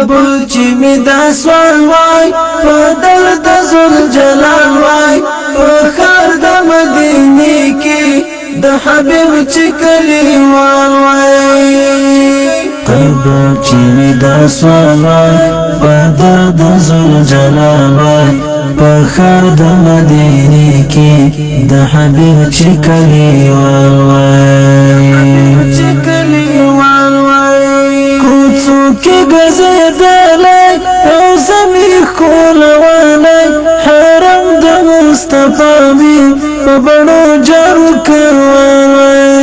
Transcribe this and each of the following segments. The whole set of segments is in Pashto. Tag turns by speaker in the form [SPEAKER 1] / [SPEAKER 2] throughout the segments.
[SPEAKER 1] بل چې می دا سوال وای په درد زل جلال وای په خار د مدینه کې د حبیب چې کلیوال وای
[SPEAKER 2] بل چې می دا سوال وای په درد زل جلال وای په خار د مدینه کې د حبیب چې کلیوال وای کوڅو کې ګرځېدلی او زمین ښکلولی حرم د مصطفی مې په بڼو جارو کولی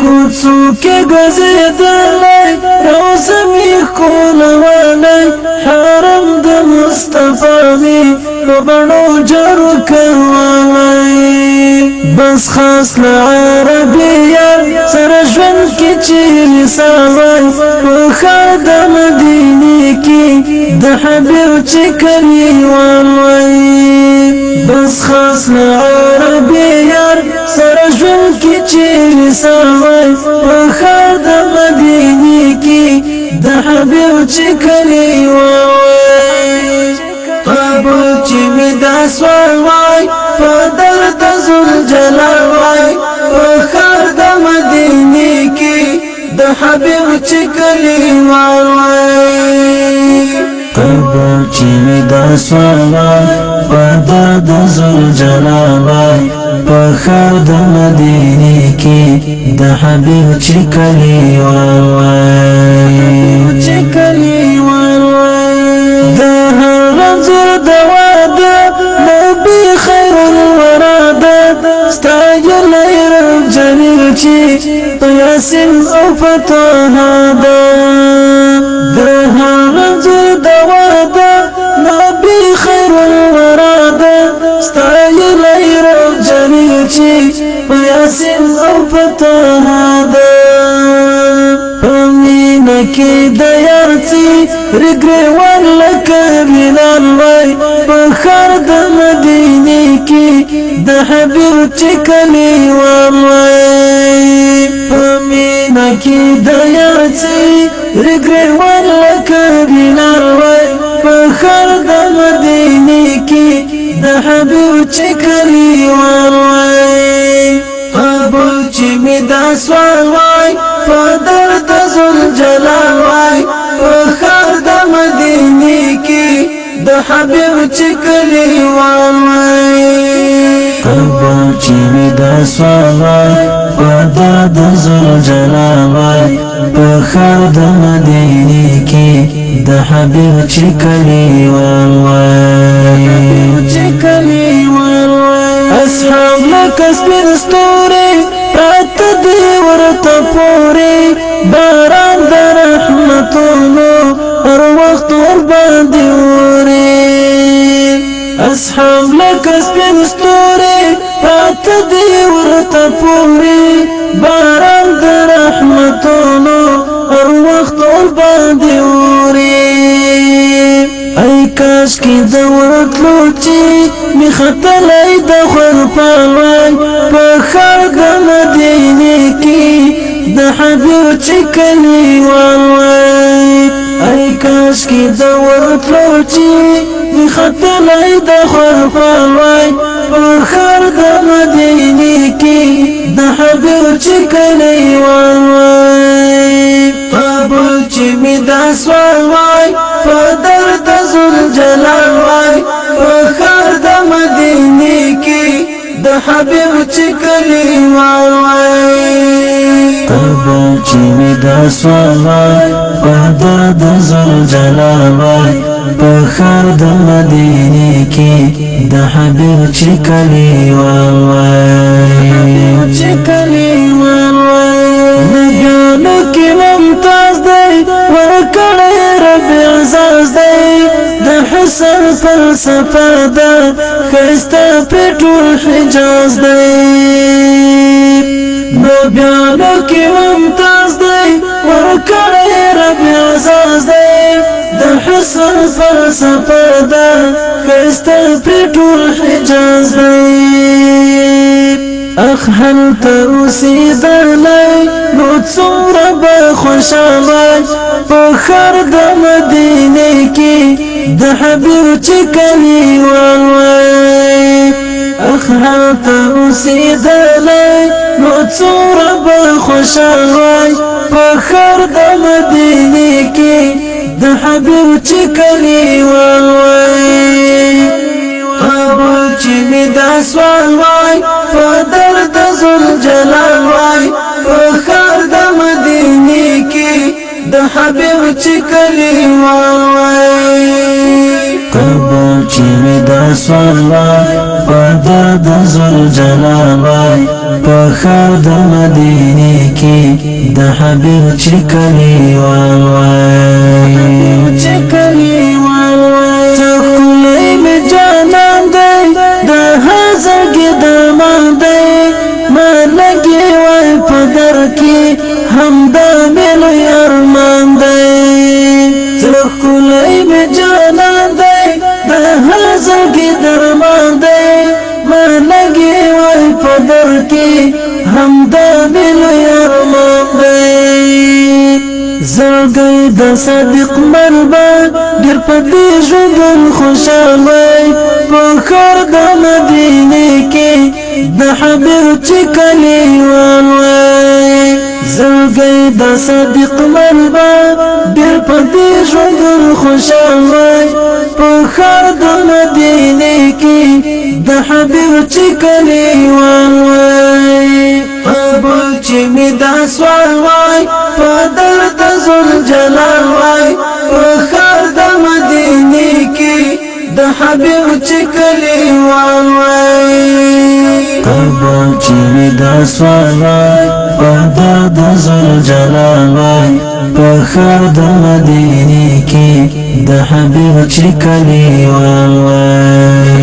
[SPEAKER 2] کوڅو کې ګرځېدلی او زمین ښکلولی حرم د مصطفی مې په بڼو جارو کولی بس خاص له عربیان سره ژوند کې چیرې سوای په ښار د مدینې کې د حبیب چې کلیوال وای بس خاص له عربیان سره ژوند کې چیرې سوای په ښار د مدینې کې د حبیب چې کلیوال وای قبول چې می دا سوال وای په درد زل جلال وای په خار د مدینه کې د حبیب چې کلیوال وای قبول چې می دا سوال وای په درد زل جلال وای په خار د مدینه کې د حبیب چې کلیوال وای د هر رنځور دوا ده نبی خیر الورا ده ستایلی رب جلیل چې په یاسین او فتح ده د هر رنځور دوا ده نبی خیر الورا ده ستایلی رب جلیل چې په یاسین او فتح ده کی د یارڅی رګریوان لکه بلال وای په خار د مدینه کې د حبیب چې کلیوال وای په مینا کې د یارڅی رګریوان لکه بلال وای په خار د مدینه کې د حبیب چې کلیوال وای قبول چې می دا سوال وای په درد زل جلال وای په خار د مدینه کې د حبیب چې کلیوال وای قبول چې می دا سوال وای په درد زل جلال وای په خار د مدینه کې د حبیب چې کلیوال وای اصحاب لکه سپین ستوري پراته دی ورته پورې باران د رحمتونو هر وخت ورباندې اوري اصحاب لکه سپین ستوري پراته دی ورته پورې باران د رحمتونو هر وخت ورباندې اوري ای کاش کې د ورتلو چې می خطلای د خرپال وای په خار د مدینه کې د حبیب چې کلیوال وای ای کاش کې د ورتلو چې می خطلای د خرپال وای په خار د مدینه کې د حبیب چې کلیوال وای قبول چې می دا سوال وای په درد زل جلال وای په خار د مدینه کې د حبیب چې کلیوال وای قبول چې می دا سوال وای په درد زل جلال وای په خار د مدینه کې د حبیب چې کلیوال وای نبیانو کې ممتاز دی ورکړی رب اعزاز دی د حسن فلسفه ده ښایسته پې ټول حجاز دی نبیانو کې ممتاز دی ورکړی رب اعزاز دی د حسن فلسفه ده ښایسته پې ټول حجاز دی اخ هلته اوسېدلی نو څومره به خوشاله په ښار د مدینې کې د حبیب چې کلیوال وای اخ هلته اوسېدلی نو څومره به خوشاله په ښار د مدینې کې د حبیب چې کلیوال وای قبول چې می دا سوال وای په درد ذوالجلال وای په ښار د مدینې کې د حبیب چې کلیوال وای قبول چې می دا سوال وای په درد ذوالجلال وای په ښار د مدینې کې د حبیب چې کلیوال وای چې کلیوال وای ته ښکلی مې جانان دی د هزار ګیدړمان دی ما لګي وای په در کې همدا مې لوی ارمان دی ته ښکلی مې جانان دی د هزار ګیدړمان دی ما لګي وای په در کې همدا مې لوی ارمان دی زړګی د صادق مربا ډېر په دې ژوند خوشحال وای په ښار د مدینې کې د حبیب چې کلیوال وای زړګی د صادق مربا ډېر په دې ژوند خوشحال وای په ښار د مدینې کې د حبیب چې کلیوال وای قبول چې می دا سوال وای په درد ذوالجلال وای په ښار د مدینې کې د حبیب چې کلیوال وای قبول چې می دا سوال وای په درد ذوالجلال وای په ښار د مدینې کې د حبیب چې کلیوال وای